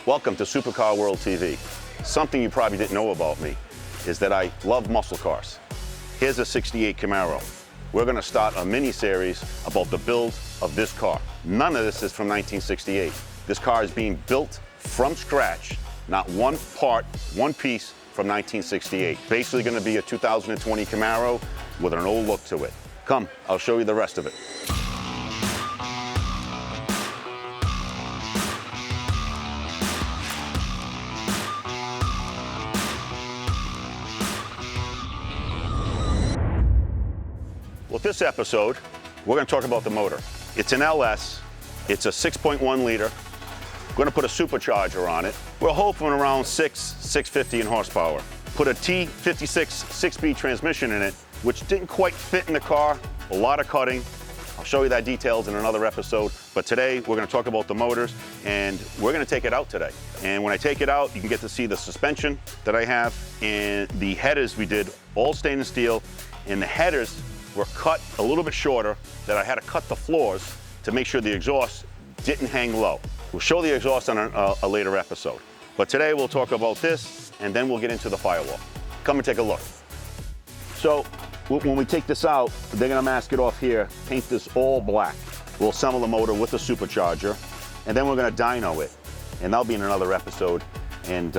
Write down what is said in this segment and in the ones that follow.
Welcome to SupercarWorldTV. Something you probably didn't know about me is that I love muscle cars. Here's a 68 Camaro. We're going to start a mini-series about the build of this car. None of this is from 1968. This car is being built from scratch, not one part, one piece from 1968. Basically going to be a 2020 Camaro with an old look to it. Come, I'll show you the rest of it. With this episode, we're going to talk about the motor. It's an LS. It's a 6.1 liter. We're going to put a supercharger on it. We're hoping around 650 in horsepower. Put a T56 6-speed transmission in it, which didn't quite fit in the car. A lot of cutting. I'll show you that details in another episode. But today, we're going to talk about the motors, and we're going to take it out today. And when I take it out, you can get to see the suspension that I have, and the headers we did, all stainless steel, and the headers were cut a little bit shorter, that I had to cut the floors to make sure the exhaust didn't hang low. We'll show the exhaust on a later episode. But today we'll talk about this, and then we'll get into the firewall. Come and take a look. So when we take this out, they're gonna mask it off here, paint this all black. We'll assemble the motor with the supercharger, and then we're gonna dyno it. And that'll be in another episode, and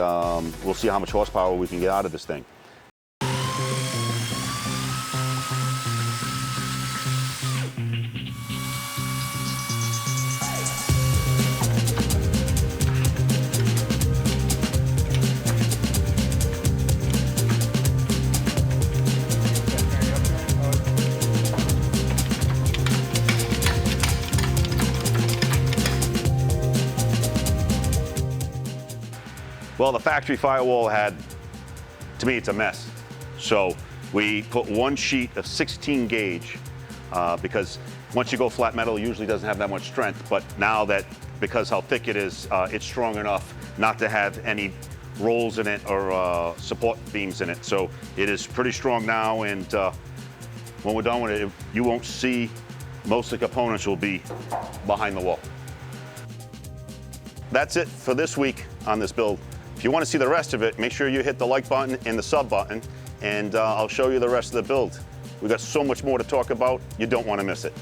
we'll see how much horsepower we can get out of this thing. Well, the factory firewall to me, it's a mess. So we put one sheet of 16 gauge because once you go flat metal, it usually doesn't have that much strength. But now that, because how thick it is, it's strong enough not to have any rolls in it or support beams in it. So it is pretty strong now, and when we're done with it, you won't see, most of the components will be behind the wall. That's it for this week on this build. If you want to see the rest of it, make sure you hit the like button and the sub button, and I'll show you the rest of the build. We've got so much more to talk about, you don't want to miss it.